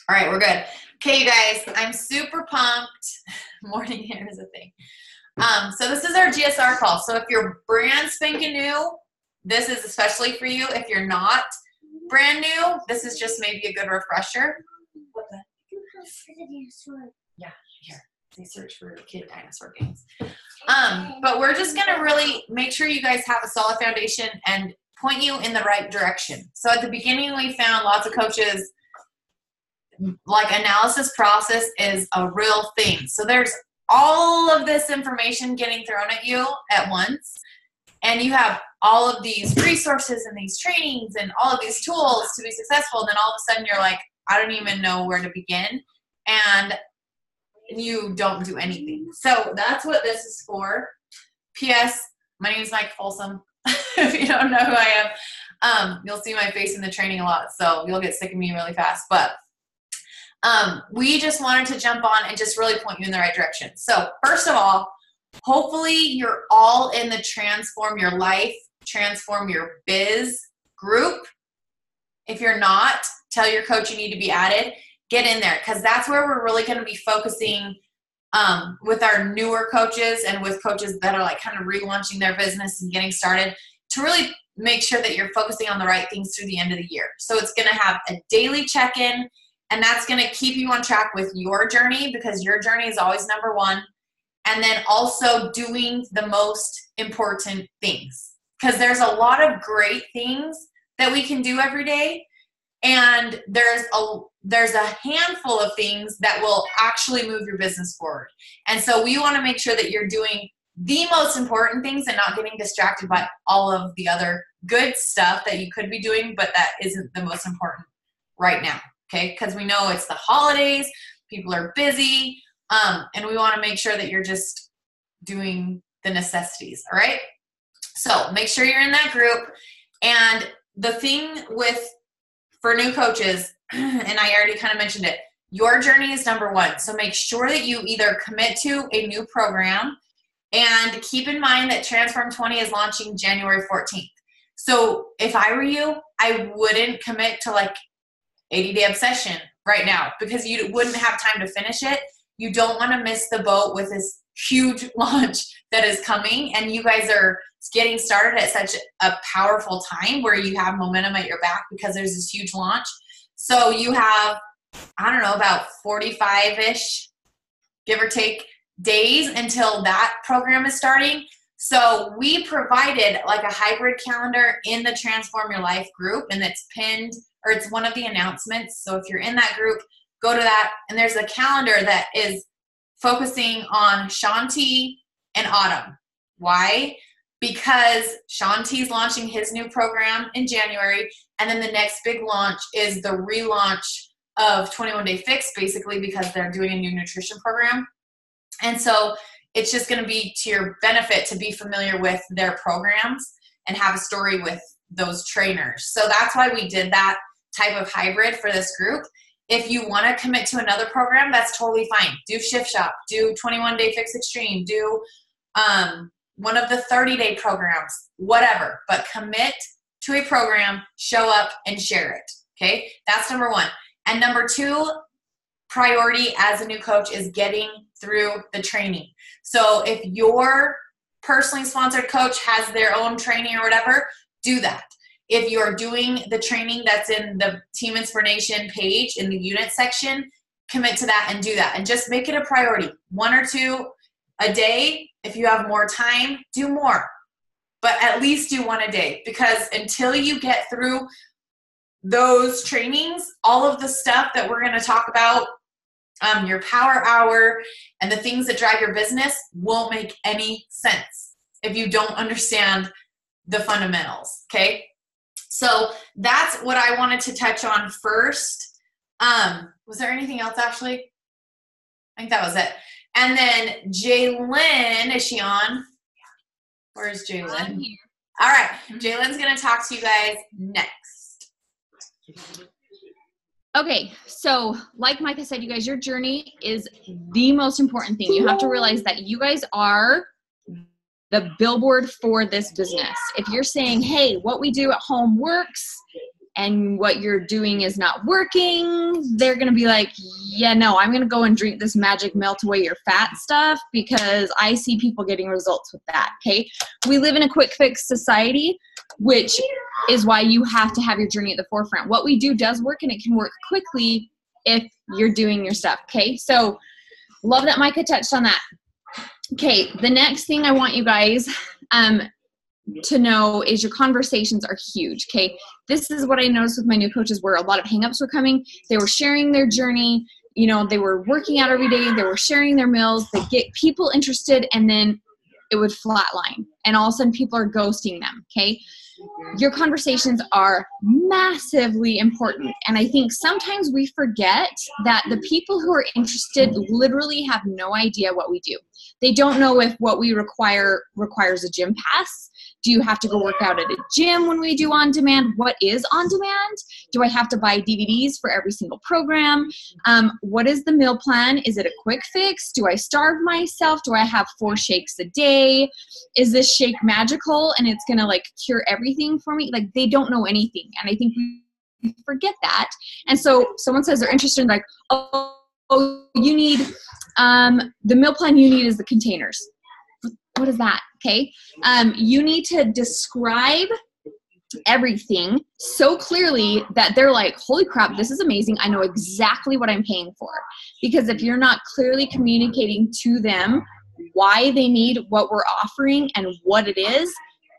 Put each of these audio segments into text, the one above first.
All right, we're good. Okay, you guys, I'm super pumped. Morning hair is a thing. So this is our GSR call. So if you're brand spanking new, this is especially for you. If you're not brand new, this is just maybe a good refresher. What the? Yeah, here. They search for kid dinosaur games. But we're just gonna really make sure you guys have a solid foundation and point you in the right direction. So at the beginning, we found lots of coaches, like analysis process is a real thing. So there's all of this information getting thrown at you at once, and you have all of these resources and these trainings and all of these tools to be successful, and then all of a sudden you're like, I don't even know where to begin, and you don't do anything. So that's what this is for. P.S. My name is Mike Folsom. If you don't know who I am, you'll see my face in the training a lot, so you'll get sick of me really fast. But we just wanted to jump on and just really point you in the right direction. So first of all, hopefully you're all in the Transform Your Life, Transform Your Biz group. If you're not, tell your coach you need to be added. Get in there, because that's where we're really going to be focusing with our newer coaches and with coaches that are like kind of relaunching their business and getting started, to really make sure that you're focusing on the right things through the end of the year. So it's going to have a daily check-in, and that's going to keep you on track with your journey, because your journey is always number one. And then also doing the most important things, because there's a lot of great things that we can do every day. And there's a handful of things that will actually move your business forward. And so we want to make sure that you're doing the most important things and not getting distracted by all of the other good stuff that you could be doing, but that isn't the most important right now. Okay, because we know it's the holidays, people are busy, and we want to make sure that you're just doing the necessities, all right? So make sure you're in that group. And the thing for new coaches, and I already kind of mentioned it, your journey is number one. So make sure that you either commit to a new program, and keep in mind that Transform 20 is launching January 14th. So if I were you, I wouldn't commit to like 80-day obsession right now, because you wouldn't have time to finish it. You don't want to miss the boat with this huge launch that is coming, and you guys are getting started at such a powerful time where you have momentum at your back because there's this huge launch. So you have, I don't know, about 45-ish, give or take, days until that program is starting. So we provided like a hybrid calendar in the Transform Your Life group, and it's pinned, or it's one of the announcements. So if you're in that group, go to that. And there's a calendar that is focusing on Shanti and Autumn. Why? Because Shanti's launching his new program in January. And then the next big launch is the relaunch of 21 Day Fix, basically, because they're doing a new nutrition program. And so it's just going to be to your benefit to be familiar with their programs and have a story with those trainers. So that's why we did that type of hybrid for this group. If you want to commit to another program, that's totally fine. Do Shift Shop, do 21 Day Fix Extreme, do one of the 30-day programs, whatever. But commit to a program, show up, and share it. Okay? That's number one. And number two priority as a new coach is getting through the training. So if your personally sponsored coach has their own training or whatever, do that. If you're doing the training that's in the Team Inspiration page in the unit section, commit to that and do that. And just make it a priority. 1 or 2 a day. If you have more time, do more. But at least do 1 a day, because until you get through those trainings, all of the stuff that we're going to talk about, your power hour and the things that drive your business won't make any sense if you don't understand the fundamentals, okay? So that's what I wanted to touch on first. Was there anything else, Ashley? I think that was it. And then Jaylyn, is she on? Where is Jaylyn? I'm here. All right. Jaylyn's going to talk to you guys next. Okay, so like Micah said, you guys, your journey is the most important thing. You have to realize that you guys are the billboard for this business. If you're saying, hey, what we do at home works, and what you're doing is not working, they're going to be like, yeah, no, I'm going to go and drink this magic melt away your fat stuff because I see people getting results with that. Okay. We live in a quick fix society, which is why you have to have your journey at the forefront. What we do does work, and it can work quickly if you're doing your stuff. Okay. So love that Micah touched on that. Okay. The next thing I want you guys, to know is your conversations are huge. Okay. This is what I noticed with my new coaches, where a lot of hangups were coming. They were sharing their journey. You know, they were working out every day. They were sharing their meals. They get people interested, and then it would flatline. And all of a sudden people are ghosting them. Okay. Your conversations are massively important. And I think sometimes we forget that the people who are interested literally have no idea what we do. They don't know if what we requires a gym pass. Do you have to go work out at a gym when we do on demand? What is on demand? Do I have to buy DVDs for every single program? What is the meal plan? Is it a quick fix? Do I starve myself? Do I have 4 shakes a day? Is this shake magical and it's gonna like cure everything for me? Like, they don't know anything. And I think we forget that. And so someone says they're interested in like, oh, you need, the meal plan you need is the containers. What is that? Okay. You need to describe everything so clearly that they're like, holy crap, this is amazing. I know exactly what I'm paying for. Because if you're not clearly communicating to them why they need what we're offering and what it is,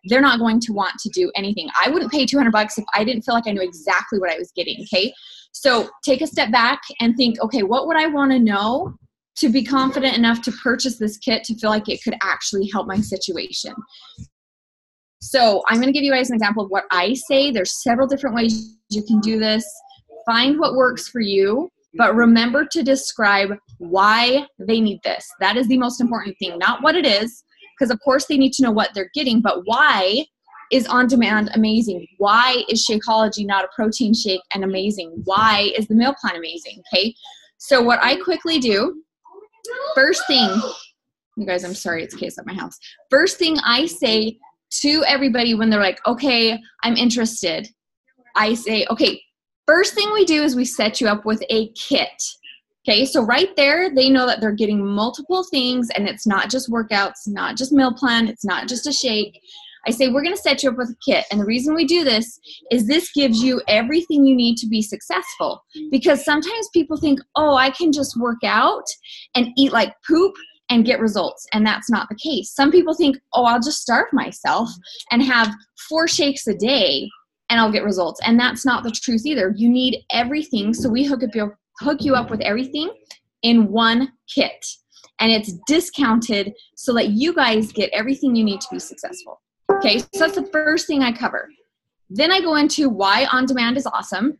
they're not going to want to do anything. I wouldn't pay $200 if I didn't feel like I knew exactly what I was getting. Okay. So take a step back and think, okay, what would I want to know to be confident enough to purchase this kit to feel like it could actually help my situation? So I'm going to give you guys an example of what I say. There's several different ways you can do this. Find what works for you, but remember to describe why they need this. That is the most important thing, not what it is, because of course they need to know what they're getting, but why is on demand amazing? Why is Shakeology not a protein shake and amazing? Why is the meal plan amazing? Okay. So what I quickly do, first thing, you guys, I'm sorry, it's chaos at my house. First thing I say to everybody when they're like, okay, I'm interested, I say, okay, first thing we do is we set you up with a kit. Okay, so right there, they know that they're getting multiple things, and it's not just workouts, not just meal plan, it's not just a shake. I say, we're going to set you up with a kit. And the reason we do this is this gives you everything you need to be successful. Because sometimes people think, oh, I can just work out and eat like poop and get results. And that's not the case. Some people think, oh, I'll just starve myself and have 4 shakes a day and I'll get results. And that's not the truth either. You need everything. So we hook you up with everything in one kit. And it's discounted so that you guys get everything you need to be successful. Okay, so that's the first thing I cover. Then I go into why on demand is awesome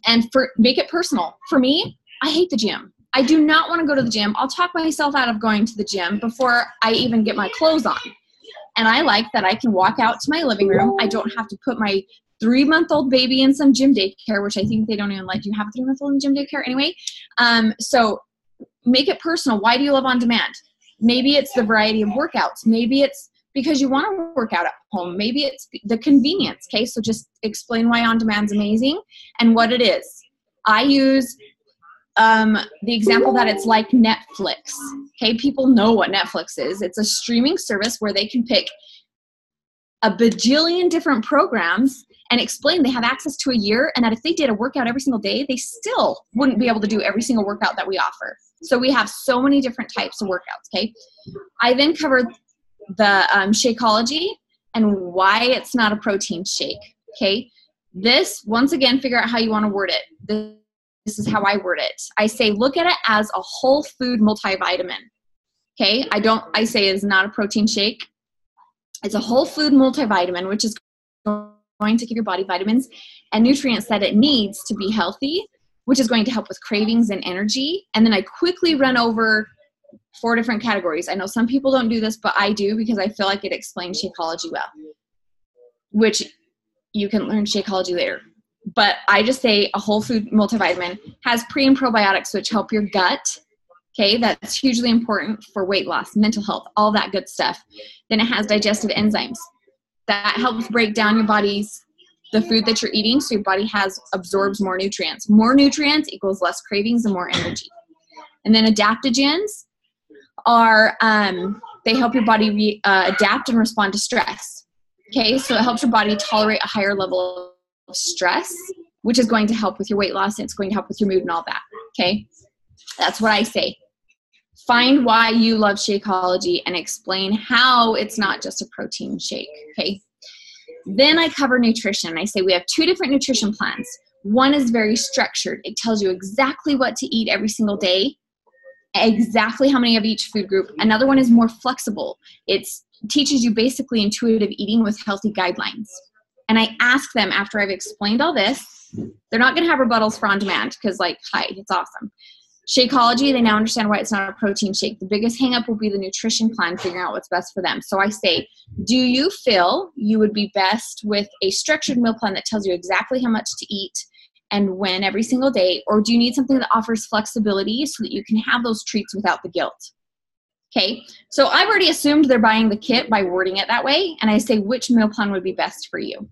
and make it personal. For me, I hate the gym. I do not want to go to the gym. I'll talk myself out of going to the gym before I even get my clothes on. And I like that I can walk out to my living room. I don't have to put my 3-month-old baby in some gym daycare, which I think they don't even let you have a 3-month-old in gym daycare anyway. So make it personal. Why do you love on demand? Maybe it's the variety of workouts. Maybe it's because you want to work out at home. Maybe it's the convenience. Okay, so just explain why on demand is amazing and what it is. I use the example that it's like Netflix. Okay, people know what Netflix is. It's a streaming service where they can pick a bajillion different programs and explain they have access to a year, and that if they did a workout every single day, they still wouldn't be able to do every single workout that we offer. So we have so many different types of workouts. Okay, I then covered the Shakeology and why it's not a protein shake. Okay, this, once again, figure out how you want to word it. This is how I word it. I say, look at it as a whole food multivitamin. Okay, I say it's not a protein shake. It's a whole food multivitamin, which is going to give your body vitamins and nutrients that it needs to be healthy, which is going to help with cravings and energy. And then I quickly run over 4 different categories. I know some people don't do this, but I do because I feel like it explains Shakeology well, which you can learn Shakeology later. But I just say a whole food multivitamin has pre and probiotics, which help your gut. Okay, that's hugely important for weight loss, mental health, all that good stuff. Then it has digestive enzymes. That helps break down your body's the food that you're eating so your body absorbs more nutrients. More nutrients equals less cravings and more energy. And then adaptogens are, they help your body adapt and respond to stress. Okay, so it helps your body tolerate a higher level of stress, which is going to help with your weight loss, and it's going to help with your mood and all that. Okay, that's what I say. Find why you love Shakeology and explain how it's not just a protein shake. Okay, then I cover nutrition. I say we have 2 different nutrition plans. One is very structured. It tells you exactly what to eat every single day, exactly how many of each food group. Another one is more flexible. It teaches you basically intuitive eating with healthy guidelines. And I ask them after I've explained all this, they're not going to have rebuttals for on demand because, like, hi, it's awesome. Shakeology, they now understand why it's not a protein shake. The biggest hang up will be the nutrition plan, figuring out what's best for them. So I say, do you feel you would be best with a structured meal plan that tells you exactly how much to eat and when every single day, or do you need something that offers flexibility so that you can have those treats without the guilt? Okay, so I've already assumed they're buying the kit by wording it that way, and I say which meal plan would be best for you.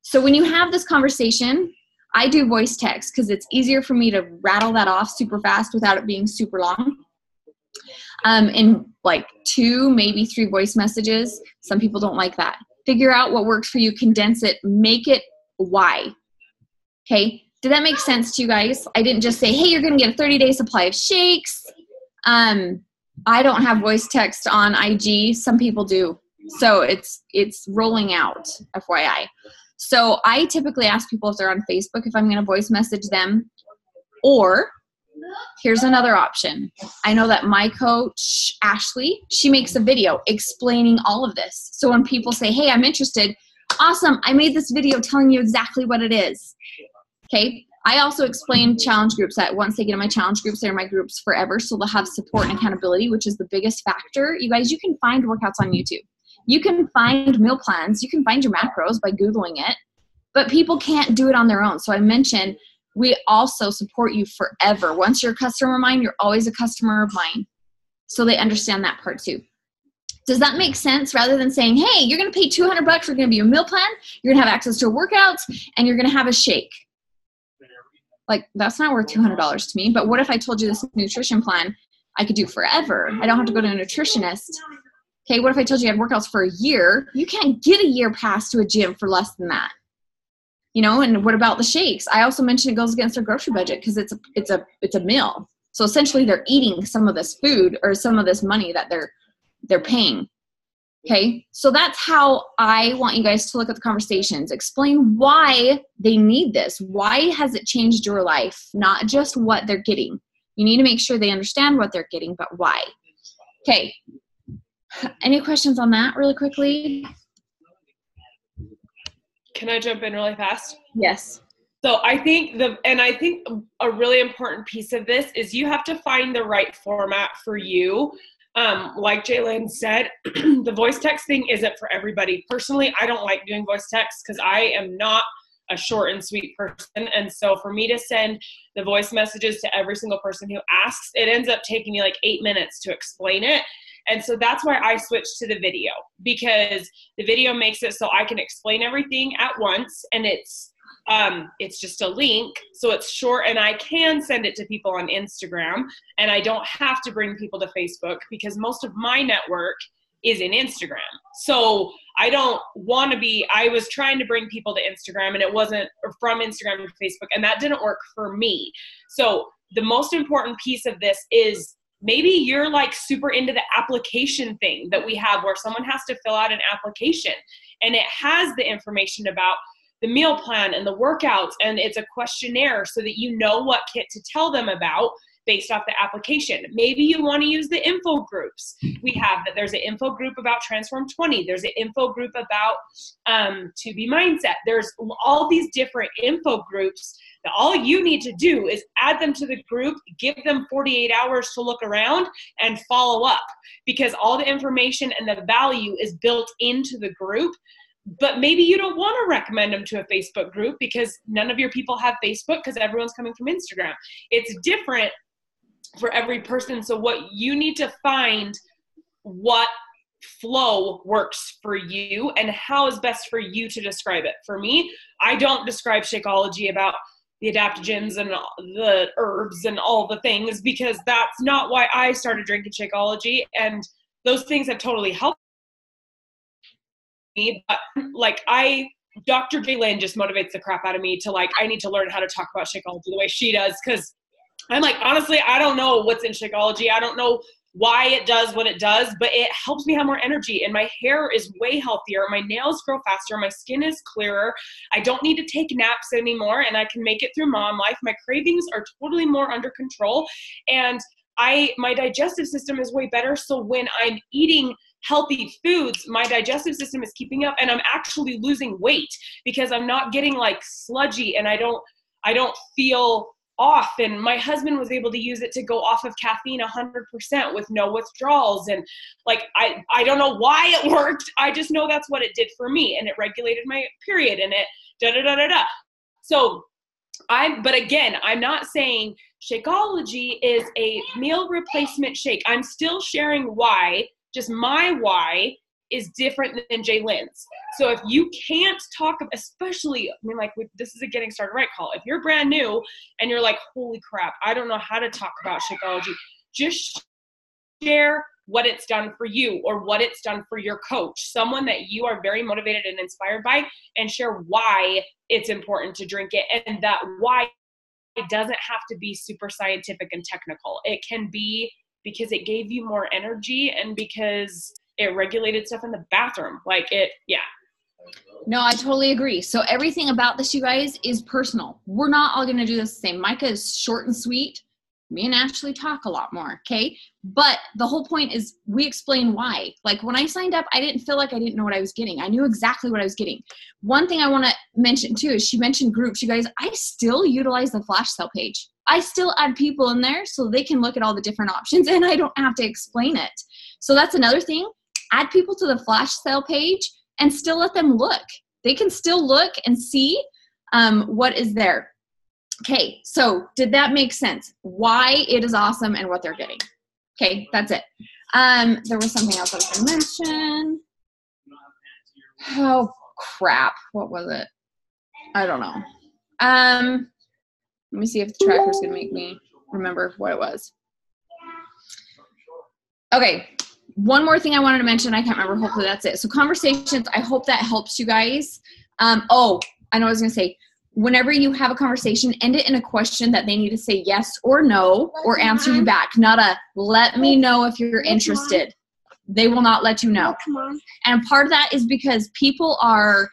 So when you have this conversation, I do voice text because it's easier for me to rattle that off super fast without it being super long. In like 2, maybe 3 voice messages. Some people don't like that. Figure out what works for you, condense it, make it why. Okay, did that make sense to you guys? I didn't just say, hey, you're going to get a 30-day supply of shakes. I don't have voice text on IG. Some people do. So it's rolling out, FYI. So I typically ask people if they're on Facebook if I'm going to voice message them. Or here's another option. I know that my coach, Ashley, she makes a video explaining all of this. So when people say, hey, I'm interested, awesome, I made this video telling you exactly what it is. Okay. I also explain challenge groups that once they get in my challenge groups, they're in my groups forever. So they'll have support and accountability, which is the biggest factor. You guys, you can find workouts on YouTube. You can find meal plans. You can find your macros by Googling it, but people can't do it on their own. So I mentioned we also support you forever. Once you're a customer of mine, you're always a customer of mine. So they understand that part too. Does that make sense? Rather than saying, hey, you're going to pay $200 for going to be a meal plan, you're going to have access to workouts, and you're going to have a shake. Like, that's not worth $200 to me. But what if I told you this nutrition plan I could do forever? I don't have to go to a nutritionist. Okay, what if I told you I had workouts for a year? You can't get a year pass to a gym for less than that. You know, and what about the shakes? I also mentioned it goes against their grocery budget because it's a meal. So essentially they're eating some of this food or some of this money that they're paying. Okay, so that's how I want you guys to look at the conversations. Explain why they need this. Why has it changed your life? Not just what they're getting. You need to make sure they understand what they're getting, but why. Okay, any questions on that really quickly? Can I jump in really fast? Yes. So I think a really important piece of this is you have to find the right format for you. Like Jalen said, the voice text thing isn't for everybody. Personally, I don't like doing voice text because I am not a short and sweet person. And so for me to send the voice messages to every single person who asks, it ends up taking me like 8 minutes to explain it. And so that's why I switched to the video, because the video makes it so I can explain everything at once, and it's just a link, so it's short, and I can send it to people on Instagram, and I don't have to bring people to Facebook because most of my network is in Instagram. So I was trying to bring people to Instagram, and it wasn't, or from Instagram to Facebook, and that didn't work for me. So the most important piece of this is maybe you're like super into the application thing that we have where someone has to fill out an application, and it has the information about the meal plan and the workouts, and it's a questionnaire so that you know what kit to tell them about based off the application. Maybe you want to use the info groups. We have that. There's an info group about Transform 20. There's an info group about To Be Mindset. There's all these different info groups that all you need to do is add them to the group, give them 48 hours to look around, and follow up, because all the information and the value is built into the group. But maybe you don't want to recommend them to a Facebook group because none of your people have Facebook because everyone's coming from Instagram. It's different for every person. So what you need to find what flow works for you and how is best for you to describe it. For me, I don't describe Shakeology about the adaptogens and the herbs and all the things, because that's not why I started drinking Shakeology. And those things have totally helped me. But like Dr. Jalen just motivates the crap out of me to like, I need to learn how to talk about Shakeology the way she does. Cause I'm like, honestly, I don't know what's in Shakeology. I don't know why it does what it does, but it helps me have more energy, and my hair is way healthier. My nails grow faster. My skin is clearer. I don't need to take naps anymore, and I can make it through mom life. My cravings are totally more under control, and my digestive system is way better. So when I'm eating healthy foods, my digestive system is keeping up, and I'm actually losing weight because I'm not getting like sludgy, and I don't feel off. And my husband was able to use it to go off of caffeine 100% with no withdrawals. And like, I don't know why it worked. I just know that's what it did for me. And it regulated my period, and it da-da-da-da-da. So but again, I'm not saying Shakeology is a meal replacement shake. I'm still sharing why, just my why is different than Jaylen's. So if you can't talk, especially, I mean, like this is a getting started right call. If you're brand new and you're like, holy crap, I don't know how to talk about Shakeology, just share what it's done for you or what it's done for your coach, someone that you are very motivated and inspired by, and share why it's important to drink it, and that why it doesn't have to be super scientific and technical. It can be because it gave you more energy and because it regulated stuff in the bathroom. Like it, yeah. No, I totally agree. So everything about this, you guys, is personal. We're not all going to do this the same. Micah is short and sweet. Me and Ashley talk a lot more, okay? But the whole point is we explain why. Like when I signed up, I didn't feel like I didn't know what I was getting. I knew exactly what I was getting. One thing I want to mention too is she mentioned groups. You guys, I still utilize the flash sale page. I still add people in there so they can look at all the different options, and I don't have to explain it. So that's another thing. Add people to the flash sale page and still let them look. They can still look and see what is there. Okay, so did that make sense? Why it is awesome and what they're getting. Okay, that's it. There was something else I was going to mention. Oh, crap. What was it? I don't know. Let me see if the tracker's going to make me remember what it was. Okay, one more thing I wanted to mention. I can't remember. Hopefully that's it. So conversations, I hope that helps you guys. Oh, I know what I was going to say. Whenever you have a conversation, end it in a question that they need to say yes or no or answer you back. Not a let me know if you're interested. They will not let you know. And part of that is because people want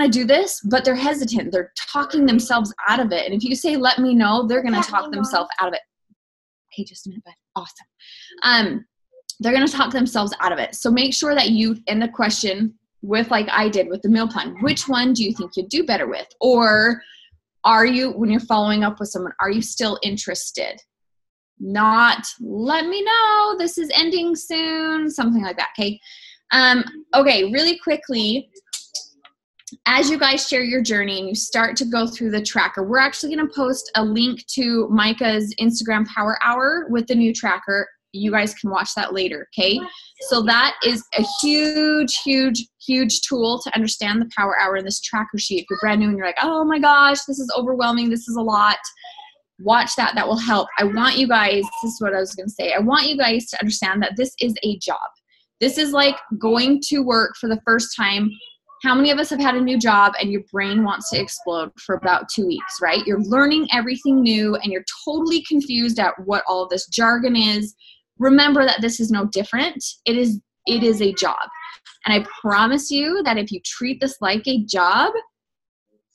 to do this, but they're hesitant. They're talking themselves out of it. And if you say let me know, they're going to talk themselves out of it. Okay, just a minute, bud. Awesome. They're going to talk themselves out of it. So make sure that you end the question with, like I did with the meal plan, which one do you think you'd do better with? Or are you, when you're following up with someone, are you still interested? Not, let me know, this is ending soon, something like that, okay? Okay, really quickly, as you guys share your journey and you start to go through the tracker, we're actually going to post a link to Micah's Instagram Power Hour with the new tracker. You guys can watch that later, okay? So that is a huge, huge, huge tool to understand the Power Hour in this tracker sheet. If you're brand new and you're like, oh my gosh, this is overwhelming, this is a lot, watch that. That will help. I want you guys, this is what I was going to say, I want you guys to understand that this is a job. This is like going to work for the first time. How many of us have had a new job and your brain wants to explode for about 2 weeks, right? You're learning everything new and you're totally confused at what all of this jargon is. Remember that this is no different. It is a job. And I promise you that if you treat this like a job,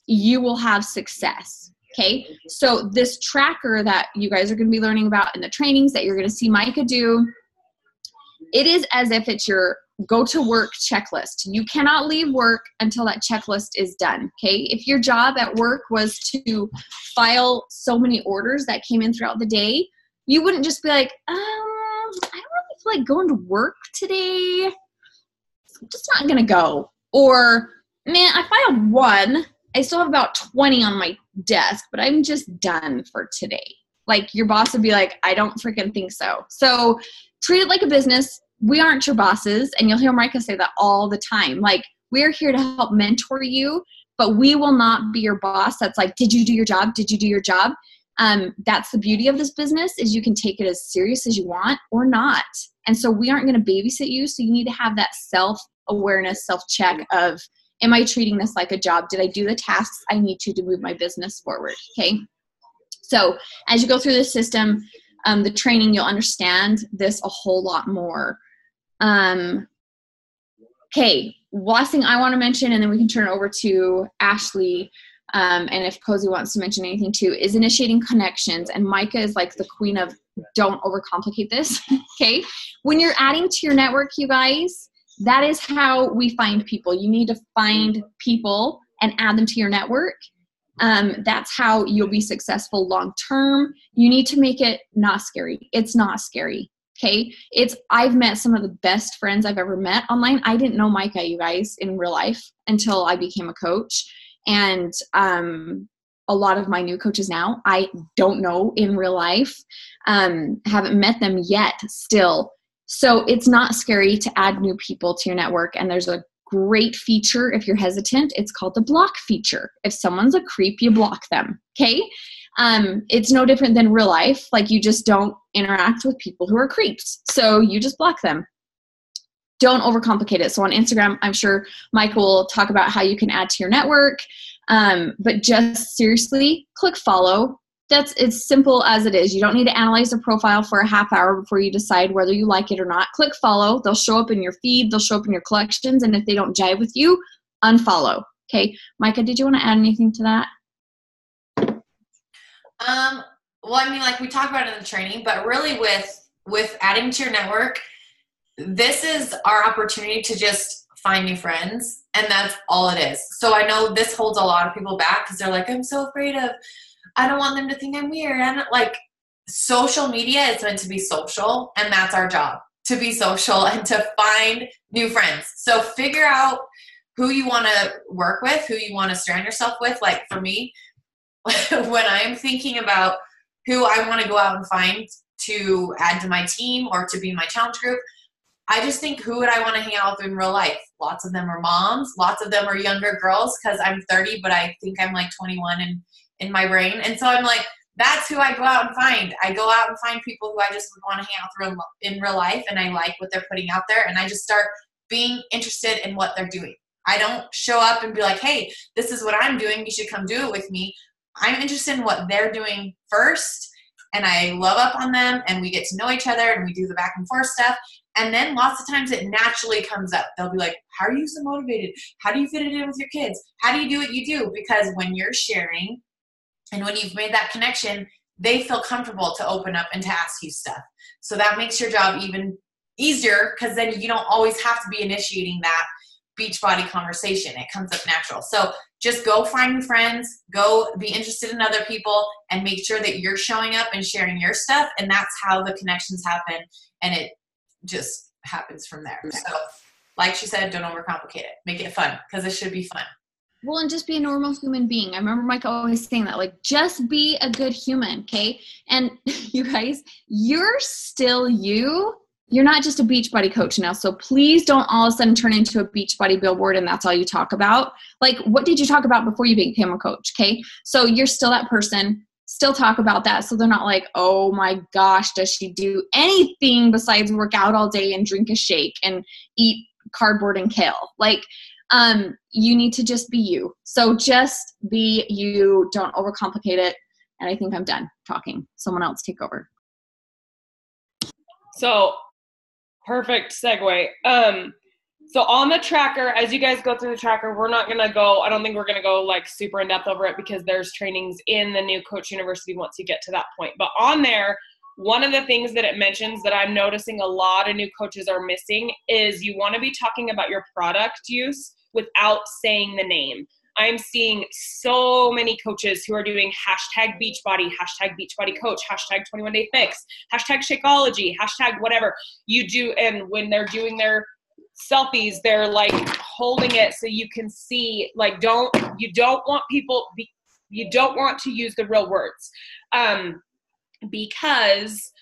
you will have success, okay? So this tracker that you guys are going to be learning about in the trainings that you're going to see Micah do, it is as if it's your go to work checklist. You cannot leave work until that checklist is done, okay? If your job at work was to file so many orders that came in throughout the day, you wouldn't just be like, I don't really feel like going to work today. I'm just not going to go. Or, man, I filed one. I still have about 20 on my desk, but I'm just done for today. Like your boss would be like, I don't freaking think so. So treat it like a business. we aren't your bosses. And you'll hear Micah say that all the time. Like, we're here to help mentor you, but we will not be your boss. That's like, did you do your job? Did you do your job? That's the beauty of this business, is you can take it as serious as you want or not. And so we aren't going to babysit you. So you need to have that self-awareness, self-check of, am I treating this like a job? Did I do the tasks I need to move my business forward? Okay. So as you go through this system, the training, you'll understand this a whole lot more. Okay. Last thing I want to mention, and then we can turn it over to Ashley. And if Cozy wants to mention anything too, is initiating connections. And Micah is like the queen of don't overcomplicate this. Okay. When you're adding to your network, you guys, that is how we find people. You need to find people and add them to your network. That's how you'll be successful long-term. You need to make it not scary. It's not scary. Okay. I've met some of the best friends I've ever met online. I didn't know Micah, you guys, in real life until I became a coach. And, a lot of my new coaches now, I don't know in real life, haven't met them yet still. So it's not scary to add new people to your network. And there's a great feature if you're hesitant. It's called the block feature. If someone's a creep, you block them. Okay. It's no different than real life. Like, you just don't interact with people who are creeps. So you just block them. Don't overcomplicate it. So on Instagram, I'm sure Mike will talk about how you can add to your network. But just seriously, click follow. That's as simple as it is. You don't need to analyze their profile for a half hour before you decide whether you like it or not. Click follow. They'll show up in your feed. They'll show up in your collections. And if they don't jive with you, unfollow. Okay. Micah, did you want to add anything to that? Well, I mean, like we talked about it in the training, but really with adding to your network, this is our opportunity to just find new friends, and that's all it is. So I know this holds a lot of people back because they're like, I'm so afraid of, I don't want them to think I'm weird. And like, social media is meant to be social, and that's our job, to be social and to find new friends. So figure out who you want to work with, who you want to surround yourself with. Like for me, when I'm thinking about who I want to go out and find to add to my team or to be in my challenge group, I just think, who would I want to hang out with in real life? Lots of them are moms. Lots of them are younger girls, because I'm 30, but I think I'm like 21 in my brain. And so I'm like, that's who I go out and find. I go out and find people who I just would want to hang out with in real life, and I like what they're putting out there, and I just start being interested in what they're doing. I don't show up and be like, hey, this is what I'm doing. You should come do it with me. I'm interested in what they're doing first, and I love up on them, and we get to know each other, and we do the back and forth stuff. And then lots of times it naturally comes up. They'll be like, how are you so motivated? How do you fit it in with your kids? How do you do what you do? Because when you're sharing and when you've made that connection, they feel comfortable to open up and to ask you stuff. So that makes your job even easier, because then you don't always have to be initiating that Beachbody conversation. It comes up natural. So just go find new friends, go be interested in other people, and make sure that you're showing up and sharing your stuff. And that's how the connections happen. And it just happens from there. So like she said, don't overcomplicate it. Make it fun, because it should be fun. Well, and just be a normal human being. I remember Mike always saying that, like, just be a good human, okay? And you guys, you're still you. You're not just a Beachbody coach now. So please don't all of a sudden turn into a Beachbody billboard and that's all you talk about. Like, what did you talk about before you became a coach, okay? So you're still that person. Still talk about that, so they're not like, oh my gosh, does she do anything besides work out all day and drink a shake and eat cardboard and kale? Like, you need to just be you. So just be you. Don't overcomplicate it. And I think I'm done talking. Someone else take over. So perfect segue. So on the tracker, as you guys go through the tracker, we're not going to go, I don't think we're going to go like super in depth over it, because there's trainings in the new Coach University once you get to that point. But on there, one of the things that it mentions that I'm noticing a lot of new coaches are missing is you want to be talking about your product use without saying the name. I'm seeing so many coaches who are doing hashtag Beachbody, hashtag Beachbody Coach, hashtag 21 Day Fix, hashtag Shakeology, hashtag whatever you do. And when they're doing their selfies, they're like holding it so you can see, like, you don't want to use the real words, because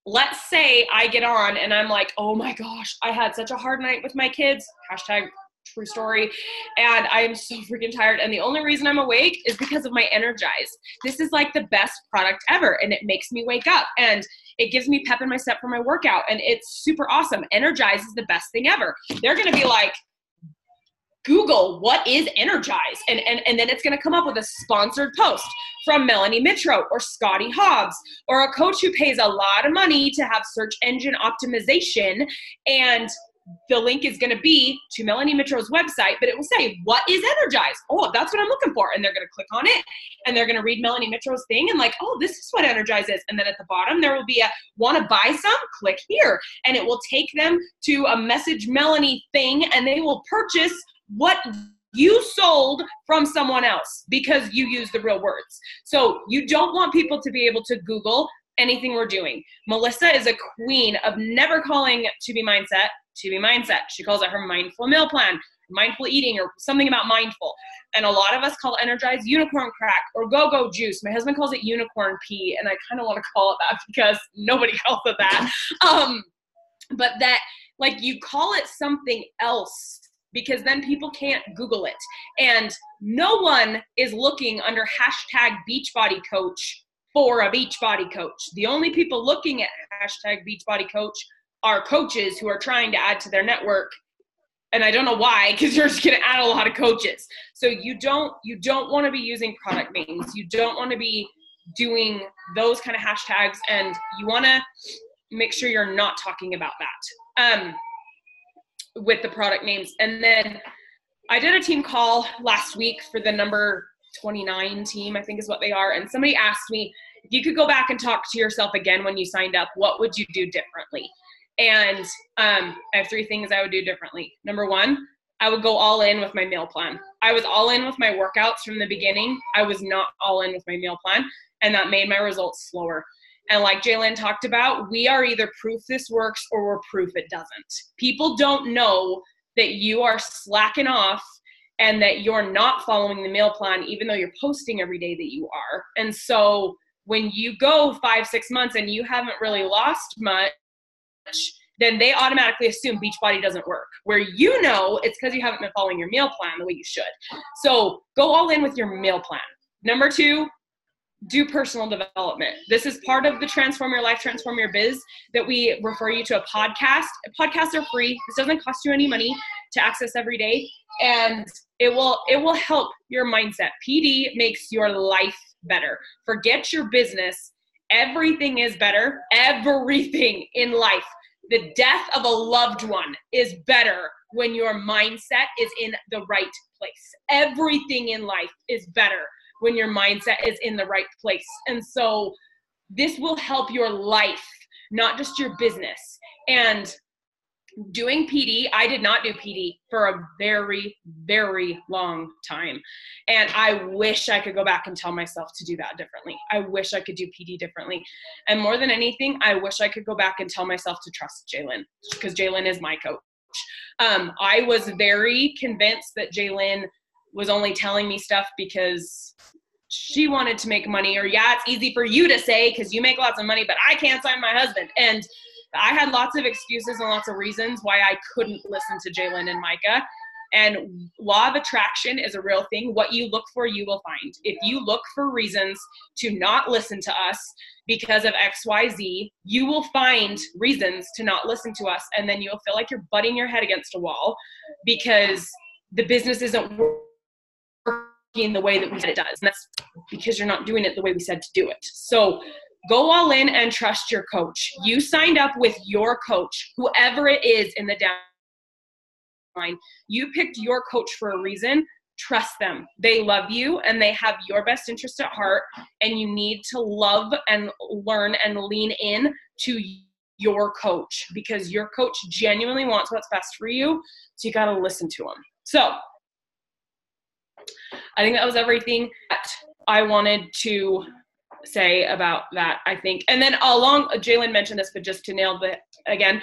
let's say I get on and I'm like, oh my gosh, I had such a hard night with my kids, hashtag true story, and I'm so freaking tired. And the only reason I'm awake is because of my Energize. This is like the best product ever. And it makes me wake up and it gives me pep in my step for my workout. And it's super awesome. Energize is the best thing ever. They're going to be like, Google what is Energize, and then it's going to come up with a sponsored post from Melanie Mitro or Scotty Hobbs or a coach who pays a lot of money to have search engine optimization, and the link is going to be to Melanie Mitro's website, but it will say, what is Energize? Oh, that's what I'm looking for. And they're going to click on it and they're going to read Melanie Mitro's thing and like, oh, this is what Energize is. And then at the bottom, there will be a want to buy some? Click here. And it will take them to a message Melanie thing, and they will purchase what you sold from someone else because you use the real words. So you don't want people to be able to Google anything we're doing. Melissa is a queen of never calling To Be Mindset. She calls it her mindful meal plan, mindful eating, or something about mindful. And a lot of us call Energize unicorn crack or go-go juice. My husband calls it unicorn pea, and I kind of want to call it that because nobody calls it that. But that, like, you call it something else because then people can't Google it. And no one is looking under hashtag Beachbody Coach for a Beachbody coach. The only people looking at hashtag Beachbody Coach are coaches who are trying to add to their network. And I don't know why, because you're just going to add a lot of coaches. So you don't want to be using product names. You don't want to be doing those kind of hashtags, and you want to make sure you're not talking about that with the product names. And then I did a team call last week for the number 29 team, I think is what they are. And somebody asked me, if you could go back and talk to yourself again when you signed up, what would you do differently? And I have 3 things I would do differently. Number 1, I would go all in with my meal plan. I was all in with my workouts from the beginning. I was not all in with my meal plan, and that made my results slower. And like Jalen talked about, we are either proof this works or we're proof it doesn't. People don't know that you are slacking off and that you're not following the meal plan, even though you're posting every day that you are. And so when you go 5-6 months and you haven't really lost much, then they automatically assume Beachbody doesn't work, where you know it's because you haven't been following your meal plan the way you should. So go all in with your meal plan. Number 2, do personal development. This is part of the Transform Your Life, Transform Your Biz that we refer you to a podcast. Podcasts are free. This doesn't cost you any money to access every day, and it will help your mindset. PD makes your life better. Forget your business. Everything is better. Everything in life. The death of a loved one is better when your mindset is in the right place. Everything in life is better when your mindset is in the right place. And so this will help your life, not just your business. And doing PD, I did not do PD for a very, very long time. And I wish I could go back and tell myself to do that differently. I wish I could do PD differently. And more than anything, I wish I could go back and tell myself to trust Jalen, because Jalen is my coach. I was very convinced that Jalen was only telling me stuff because she wanted to make money, or yeah, it's easy for you to say because you make lots of money, but I can't sign my husband. And I had lots of excuses and lots of reasons why I couldn't listen to Jalen and Micah. And law of attraction is a real thing. What you look for, you will find. If you look for reasons to not listen to us because of XYZ, you will find reasons to not listen to us. And then you'll feel like you're butting your head against a wall because the business isn't working the way that we said it does. And that's because you're not doing it the way we said to do it. So go all in and trust your coach. You signed up with your coach, whoever it is in the downline. You picked your coach for a reason. Trust them. They love you and they have your best interest at heart. And you need to love and learn and lean in to your coach, because your coach genuinely wants what's best for you. So you got to listen to them. So I think that was everything that I wanted to say about that, I think. And then along, Jalen mentioned this, but just to nail it again,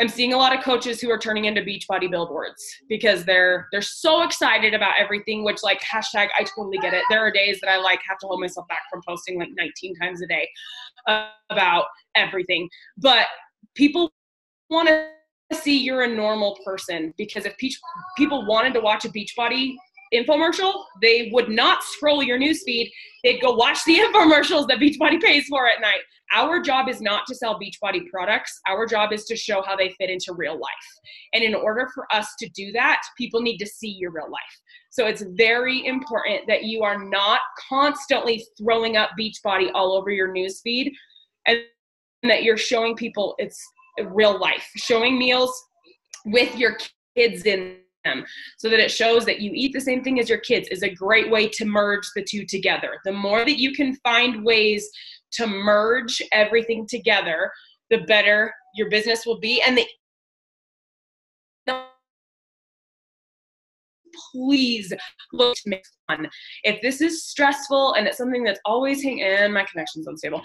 I'm seeing a lot of coaches who are turning into Beachbody billboards because they're so excited about everything, which like hashtag, I totally get it. There are days that I like have to hold myself back from posting like 19 times a day about everything. But people want to see you're a normal person, because if people wanted to watch a Beachbody infomercial, they would not scroll your newsfeed. They'd go watch the infomercials that Beachbody pays for at night. Our job is not to sell Beachbody products. Our job is to show how they fit into real life. And in order for us to do that, people need to see your real life. So it's very important that you are not constantly throwing up Beachbody all over your newsfeed, and that you're showing people it's real life. Showing meals with your kids in them, so that it shows that you eat the same thing as your kids, is a great way to merge the two together. The more that you can find ways to merge everything together, the better your business will be. And please look to make fun. If this is stressful and it's something that's always and my connection's unstable.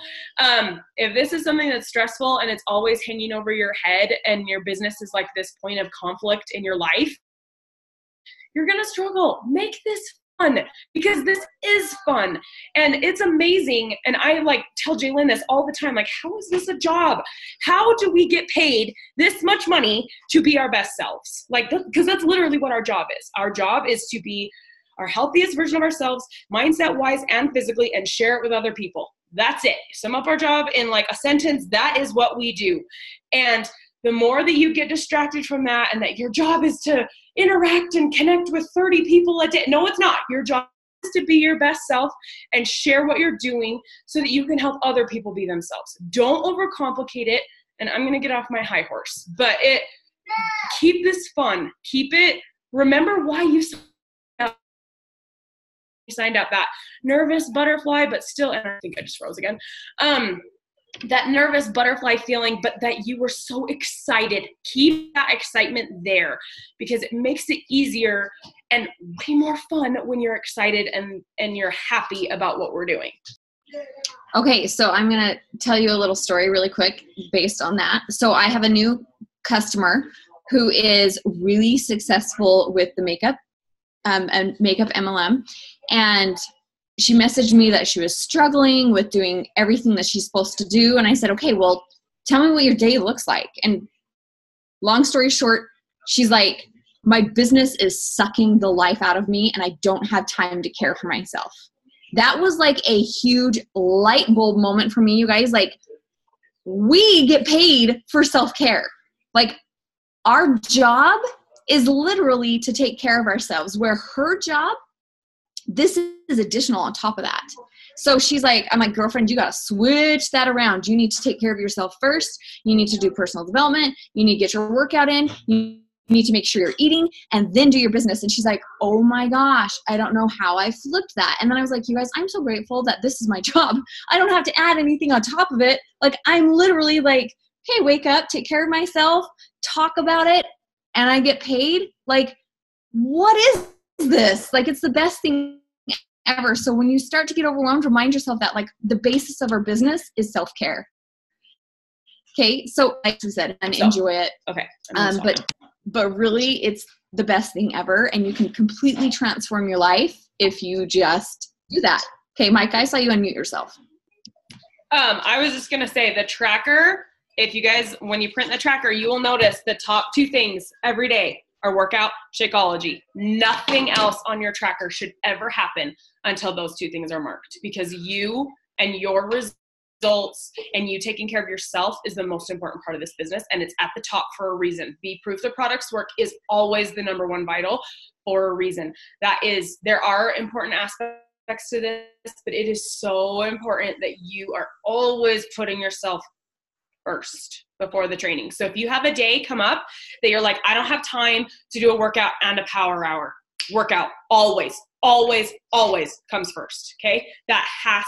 If this is something that's stressful and it's always hanging over your head, and your business is like this point of conflict in your life, you're going to struggle. Make this fun, because this is fun and it's amazing. And I like tell Jalen this all the time, like, how is this a job? How do we get paid this much money to be our best selves? Like, because that's literally what our job is. Our job is to be our healthiest version of ourselves, mindset wise and physically, and share it with other people. That's it. Sum up our job in like a sentence. That is what we do. And the more that you get distracted from that, and that your job is to interact and connect with 30 people a day. No, it's not. Your job is to be your best self and share what you're doing so that you can help other people be themselves. Don't overcomplicate it. And I'm going to get off my high horse, but keep this fun. Keep it. Remember why you signed up, that nervous butterfly, but still, and I think I just froze again. That nervous butterfly feeling, but that you were so excited. Keep that excitement there, because it makes it easier and way more fun when you're excited and you're happy about what we're doing. Okay, so I'm going to tell you a little story really quick based on that. So I have a new customer who is really successful with the makeup and makeup MLM. And she messaged me that she was struggling with doing everything that she's supposed to do. And I said, okay, well, tell me what your day looks like. And long story short, she's like, my business is sucking the life out of me and I don't have time to care for myself. That was like a huge light bulb moment for me, you guys. Like, we get paid for self-care. Like, our job is literally to take care of ourselves, where her job, this is additional on top of that. So she's like, I'm like, girlfriend, you got to switch that around. You need to take care of yourself first. You need to do personal development. You need to get your workout in. You need to make sure you're eating, and then do your business. And she's like, oh my gosh, I don't know how I flipped that. And then I was like, you guys, I'm so grateful that this is my job. I don't have to add anything on top of it. Like, I'm literally like, hey, wake up, take care of myself, talk about it, and I get paid. Like, what is this? Like, it's the best thing ever. So when you start to get overwhelmed, remind yourself that like the basis of our business is self-care. Okay. So like I said, and enjoy it. Okay. But really it's the best thing ever. And you can completely transform your life if you just do that. Okay. Mike, I saw you unmute yourself. I was just going to say the tracker, if you guys, when you print the tracker, you will notice the top 2 things every day are workout, Shakeology. Nothing else on your tracker should ever happen until those 2 things are marked, because you and your results and you taking care of yourself is the most important part of this business, and it's at the top for a reason. Be proof the products work is always the number 1 vital for a reason. There are important aspects to this, but it is so important that you are always putting yourself first before the training. So if you have a day come up that you're like, I don't have time to do a workout and a power hour, workout always comes first. Okay. That has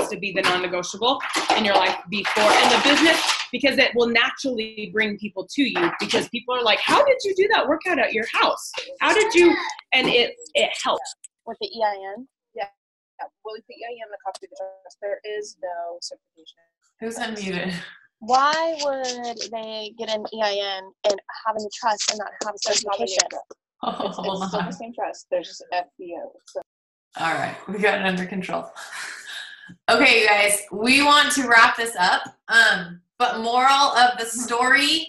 to be the non-negotiable in your life before in the business, because it will naturally bring people to you, because people are like, how did you do that workout at your house? How did you? And it helps. With the EIN. Yeah. Well, with the EIN, the copy of the trust, there is no certification. Who's unmuted? Why would they get an EIN and have any trust and not have a certification? Hold It's still on. the same trust. There's just FBO. So. All right, we got it under control. Okay, you guys, we want to wrap this up. But moral of the story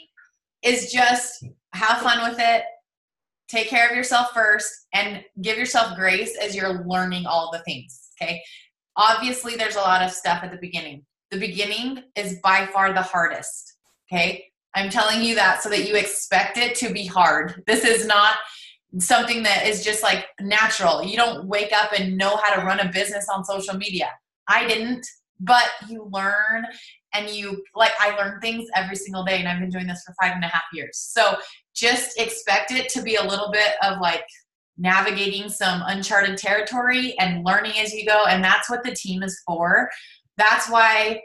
is just have fun with it. Take care of yourself first and give yourself grace as you're learning all the things, okay? Obviously, there's a lot of stuff at the beginning. The beginning is by far the hardest, okay? I'm telling you that so that you expect it to be hard. This is not something that is just like natural. You don't wake up and know how to run a business on social media. I didn't, but you learn and I learn things every single day, and I've been doing this for 5.5 years. So just expect it to be a little bit of like navigating some uncharted territory and learning as you go. And that's what the team is for. That's why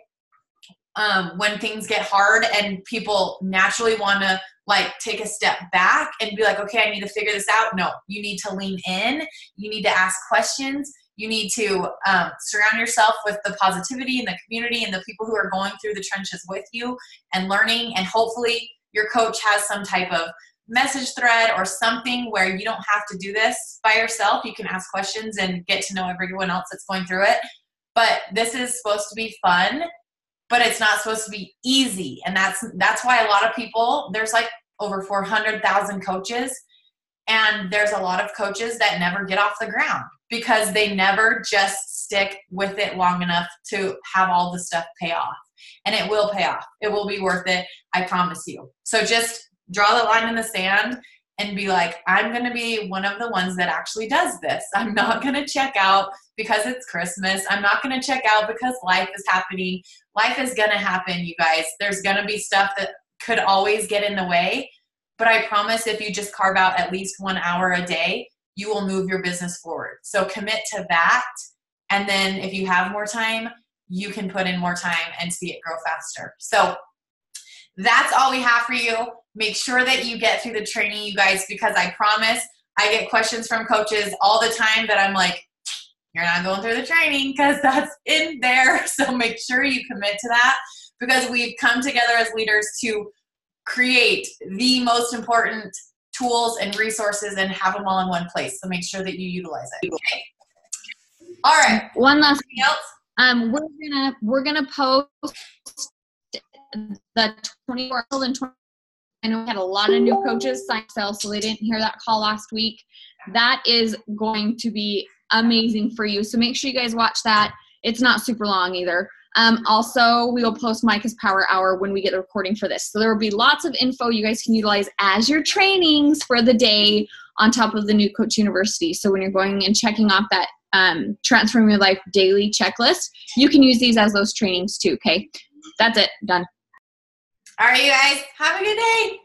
when things get hard and people naturally want to like take a step back and be like, okay, I need to figure this out. No, you need to lean in. You need to ask questions. You need to surround yourself with the positivity and the community and the people who are going through the trenches with you and learning. And hopefully your coach has some type of message thread or something where you don't have to do this by yourself. You can ask questions and get to know everyone else that's going through it. But this is supposed to be fun, but it's not supposed to be easy. And that's why a lot of people, there's like over 400,000 coaches, and there's a lot of coaches that never get off the ground because they never just stick with it long enough to have all the stuff pay off. And it will pay off. It will be worth it. I promise you. So just draw the line in the sand and be like, I'm going to be one of the ones that actually does this. I'm not going to check out because it's Christmas. I'm not going to check out because life is happening. Life is going to happen, you guys. There's going to be stuff that could always get in the way. But I promise if you just carve out at least 1 hour a day, you will move your business forward. So commit to that. And then if you have more time, you can put in more time and see it grow faster. So that's all we have for you. Make sure that you get through the training, you guys, because I promise I get questions from coaches all the time that I'm like, you're not going through the training because that's in there. So make sure you commit to that because we've come together as leaders to create the most important tools and resources and have them all in one place. So make sure that you utilize it. Okay. All right. One last thing else. We're gonna post the 24 and 20. I know we had a lot of new coaches sign sales, so they didn't hear that call last week. That is going to be amazing for you. So make sure you guys watch that. It's not super long either. Also, we will post Micah's Power Hour when we get the recording for this. So there will be lots of info you guys can utilize as your trainings for the day on top of the New Coach University. So when you're going and checking off that Transform Your Life daily checklist, you can use these as those trainings too, okay? That's it. Done. All right, you guys. Have a good day.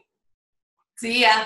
See ya.